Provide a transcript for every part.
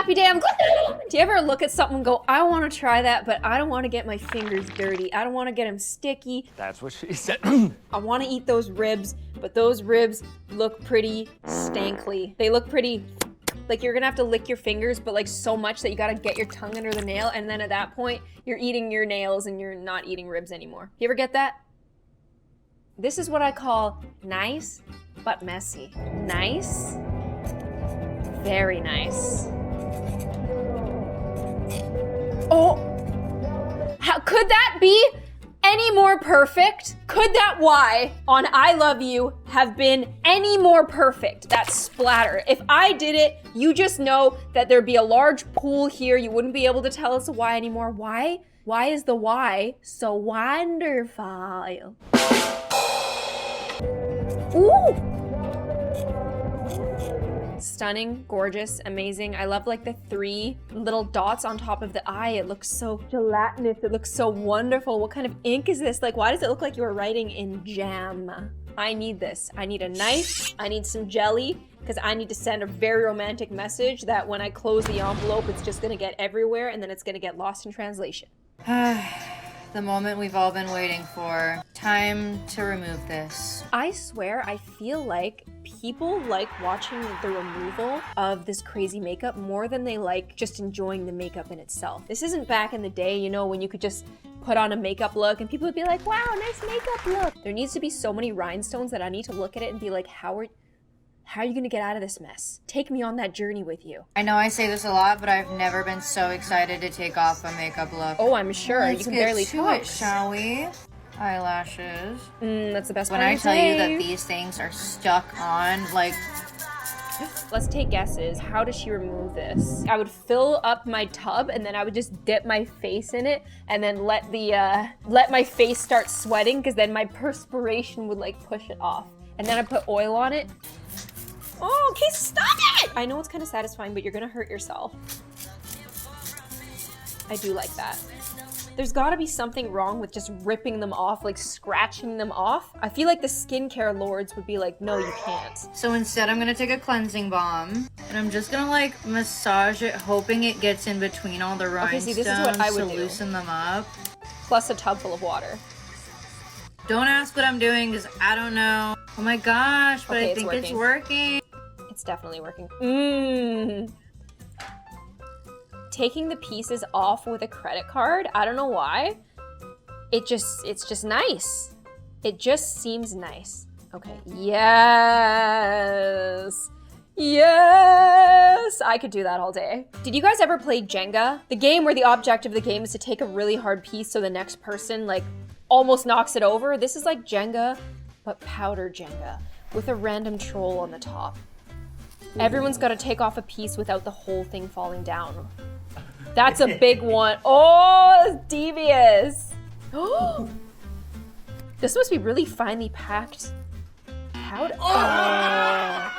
happy day. I'm glad. Do you ever look at something and go, I want to try that, but I don't want to get my fingers dirty. I don't want to get them sticky. That's what she said. I want to eat those ribs, but those ribs look pretty stankly. They look pretty, like you're gonna have to lick your fingers, but like so much that you gotta get your tongue under the nail, and then at that point, you're eating your nails and you're not eating ribs anymore. You ever get that? This is what I call nice, but messy. Nice, very nice. Oh, how could that be any more perfect? Could that Y on I Love You have been any more perfect? That splatter. If I did it, you just know that there'd be a large pool here. You wouldn't be able to tell it's a Y anymore. Why? Why is the Y so wonderful? Ooh! Stunning, gorgeous, amazing. I love like the 3 little dots on top of the eye. It looks so gelatinous. It looks so wonderful. What kind of ink is this? Like, why does it look like you were writing in jam? I need this. I need a knife. I need some jelly because I need to send a very romantic message that when I close the envelope, it's just gonna get everywhere and then it's gonna get lost in translation. The moment we've all been waiting for. Time to remove this. I swear, I feel like people like watching the removal of this crazy makeup more than they like just enjoying the makeup in itself. This isn't back in the day, you know, when you could just put on a makeup look and people would be like, wow, nice makeup look. There needs to be so many rhinestones that I need to look at it and be like, how are you gonna get out of this mess? Take me on that journey with you. I know I say this a lot, but I've never been so excited to take off a makeup look. Oh, I'm sure. You can barely talk. It, shall we? Eyelashes. That's the best part When I of the tell you day. that these things are stuck on, like... Let's take guesses. How does she remove this? I would fill up my tub and then I would just dip my face in it and then let my face start sweating because then my perspiration would like push it off. And then I put oil on it. Oh, okay, stop it! I know it's kind of satisfying, but you're gonna hurt yourself. I do like that. There's gotta be something wrong with just ripping them off, like scratching them off. I feel like the skincare lords would be like, no, you can't. So instead, I'm gonna take a cleansing balm, and I'm just gonna like massage it, hoping it gets in between all the rhinestones see, this is what I would to do. loosen them up. Plus a tub full of water. Don't ask what I'm doing, because I don't know. Oh my gosh, but Okay, I think it's working. It's definitely working. Taking the pieces off with a credit card, I don't know why. It's just nice. It just seems nice. Okay, yes. Yes! I could do that all day. Did you guys ever play Jenga? The game where the object of the game is to take a really hard piece so the next person like almost knocks it over. This is like Jenga, but powder Jenga with a random troll on the top. Everyone's got to take off a piece without the whole thing falling down. That's a big one. Oh, that's devious. Oh, this must be really finely packed powder. Oh.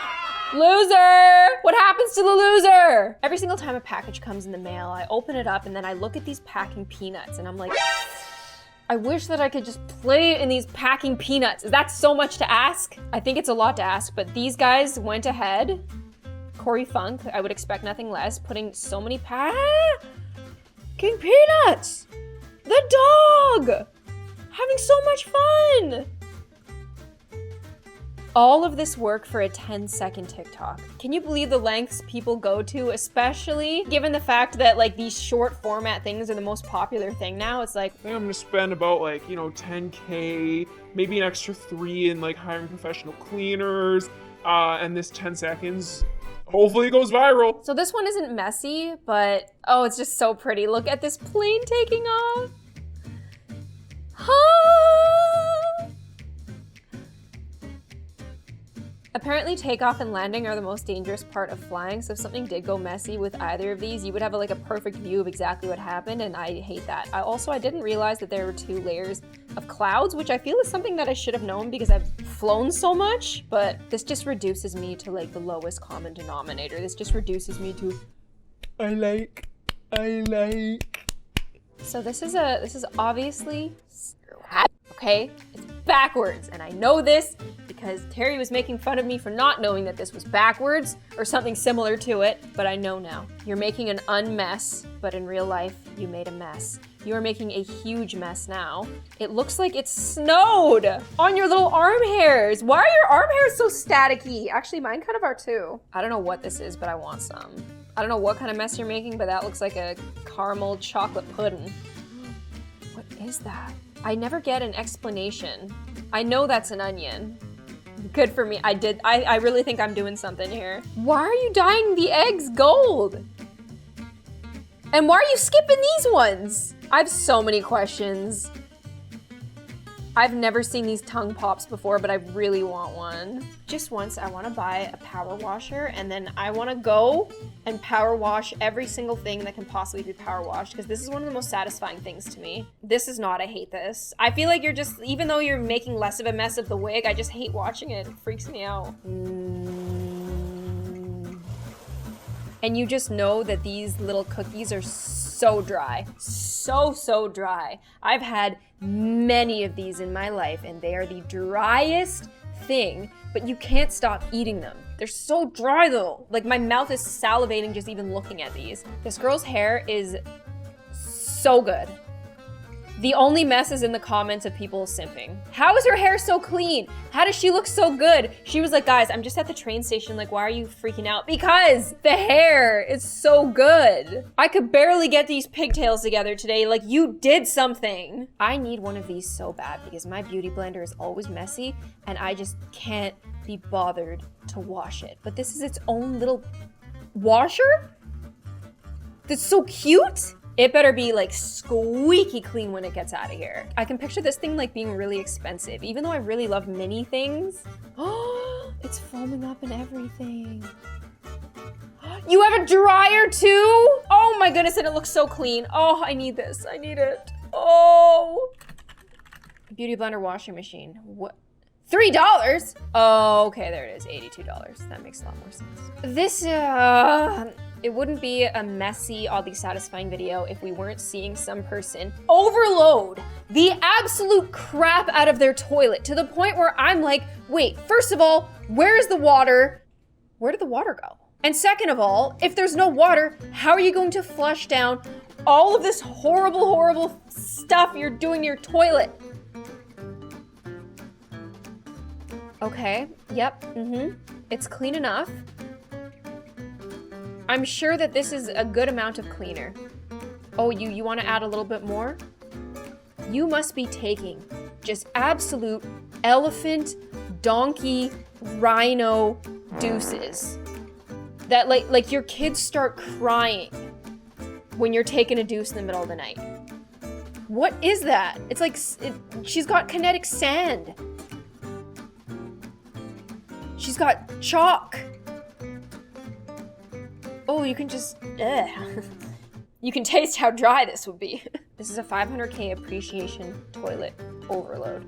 Loser! What happens to the loser? Every single time a package comes in the mail, I open it up and then I look at these packing peanuts and I'm like, I wish that I could just play in these packing peanuts. Is that so much to ask? I think it's a lot to ask, but these guys went ahead. Corey Funk, I would expect nothing less, putting so many packing peanuts. The dog, having so much fun. All of this work for a 10-second TikTok. Can you believe the lengths people go to, especially given the fact that like these short format things are the most popular thing now? It's like, I think I'm gonna spend about like, 10K, maybe an extra 3 in like hiring professional cleaners, and this 10 seconds hopefully goes viral. so this one isn't messy, but oh, it's just so pretty. Look at this plane taking off. Huh? Apparently takeoff and landing are the most dangerous part of flying, so if something did go messy with either of these, you would have like a perfect view of exactly what happened, and I hate that. I didn't realize that there were 2 layers of clouds, which I feel is something that I should have known because I've flown so much, but this just reduces me to like the lowest common denominator. This just reduces me to I like. So this is obviously, okay, it's backwards. And I know this because Terry was making fun of me for not knowing that this was backwards or something similar to it, but I know now. You're making an unmess, but in real life, you made a mess. You are making a huge mess now. It looks like it snowed on your little arm hairs. Why are your arm hairs so staticky? Actually, mine kind of are too. I don't know what this is, but I want some. I don't know what kind of mess you're making, but that looks like a caramel chocolate pudding. What is that? I never get an explanation. I know that's an onion. Good for me. I really think I'm doing something here. Why are you dyeing the eggs gold? And why are you skipping these ones? I have so many questions. I've never seen these tongue pops before, but I really want one. Just once, I want to buy a power washer, and then I want to go and power wash every single thing that can possibly be power washed, because this is one of the most satisfying things to me. This is not, I hate this. I feel like you're just, even though you're making less of a mess of the wig, I just hate watching it. It freaks me out. And you just know that these little cookies are so dry. So dry. I've had many of these in my life, and they are the driest thing, but you can't stop eating them. They're so dry though. Like, my mouth is salivating just even looking at these. This girl's hair is so good. The only mess is in the comments of people simping. How is her hair so clean? How does she look so good? She was like, guys, I'm just at the train station. Like, why are you freaking out? Because the hair is so good. I could barely get these pigtails together today. Like, you did something. I need one of these so bad because my beauty blender is always messy and I just can't be bothered to wash it. But this is its own little washer? That's so cute. It better be like squeaky clean when it gets out of here. I can picture this thing like being really expensive, even though I really love mini things. Oh, it's foaming up and everything. You have a dryer too? Oh my goodness, and it looks so clean. Oh, I need this, I need it. Oh. Beauty blender washing machine, what? $3? Oh, okay, there it is, $82. That makes a lot more sense. This, it wouldn't be a messy, oddly satisfying video if we weren't seeing some person overload the absolute crap out of their toilet to the point where I'm like, wait, first of all, where is the water? Where did the water go? And second of all, if there's no water, how are you going to flush down all of this horrible, horrible stuff you're doing to your toilet? Okay, yep, It's clean enough. I'm sure that this is a good amount of cleaner. Oh, you want to add a little bit more? You must be taking just absolute elephant, donkey, rhino deuces. That like your kids start crying when you're taking a deuce in the middle of the night. What is that? It's like, she's got kinetic sand. She's got chalk. Oh, you can just, You can taste how dry this would be. This is a 500K appreciation toilet overload.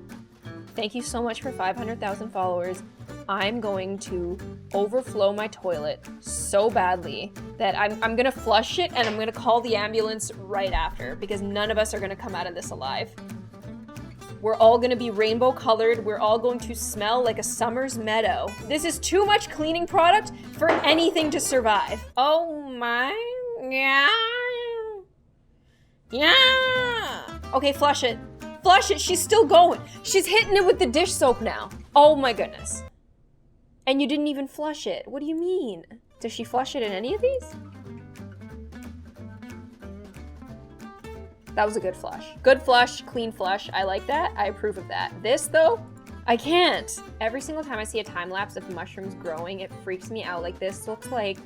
Thank you so much for 500,000 followers. I'm going to overflow my toilet so badly that I'm gonna flush it and I'm gonna call the ambulance right after because none of us are gonna come out of this alive. We're all gonna be rainbow colored. We're all going to smell like a summer's meadow. This is too much cleaning product for anything to survive. Oh my, yeah. Okay, flush it. Flush it, she's still going. She's hitting it with the dish soap now. Oh my goodness. And you didn't even flush it. What do you mean? Does she flush it in any of these? That was a good flush. Good flush, clean flush. I like that. I approve of that. This though, I can't. Every single time I see a time lapse of mushrooms growing, it freaks me out. Like, this looks like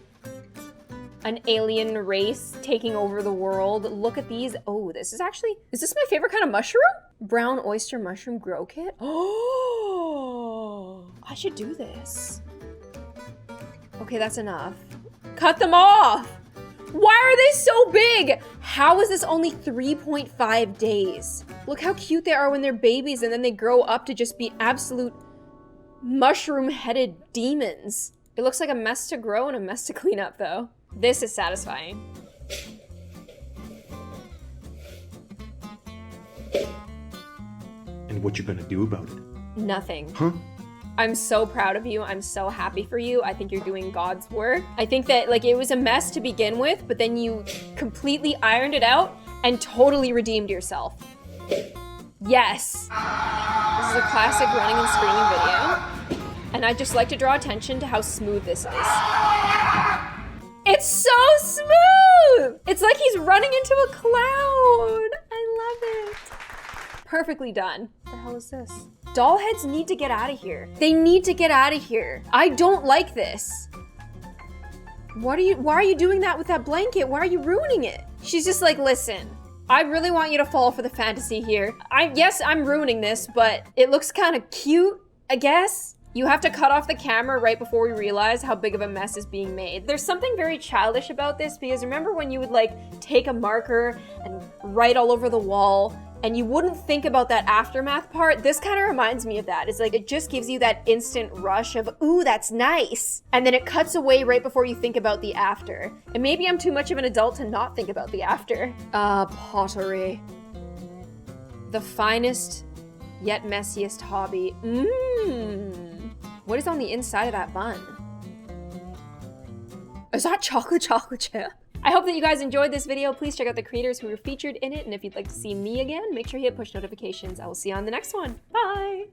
an alien race taking over the world. Look at these. Oh, this is this my favorite kind of mushroom? Brown oyster mushroom grow kit. Oh, I should do this. Okay, that's enough. Cut them off. Why are they so big? How is this only 3.5 days? Look how cute they are when they're babies and then they grow up to just be absolute mushroom-headed demons. It looks like a mess to grow and a mess to clean up though. This is satisfying. And what you gonna do about it? Nothing. Huh? I'm so proud of you. I'm so happy for you. I think you're doing God's work. I think that like it was a mess to begin with, but then you completely ironed it out and totally redeemed yourself. Yes. This is a classic running and screaming video. And I'd just like to draw attention to how smooth this is. It's so smooth! It's like he's running into a cloud. I love it. Perfectly done. What the hell is this? Doll heads need to get out of here. They need to get out of here. I don't like this. Why are you doing that with that blanket? Why are you ruining it? She's just like, listen, I really want you to fall for the fantasy here. Yes, I'm ruining this, but it looks kind of cute, I guess. You have to cut off the camera right before we realize how big of a mess is being made. There's something very childish about this because remember when you would like take a marker and write all over the wall and you wouldn't think about that aftermath part? This kind of reminds me of that. It's like it just gives you that instant rush of, ooh, that's nice. And then it cuts away right before you think about the after. And maybe I'm too much of an adult to not think about the after. Pottery. The finest yet messiest hobby. What is on the inside of that bun? Is that chocolate chip? I hope that you guys enjoyed this video. Please check out the creators who were featured in it. And if you'd like to see me again, make sure you hit push notifications. I will see you on the next one. Bye.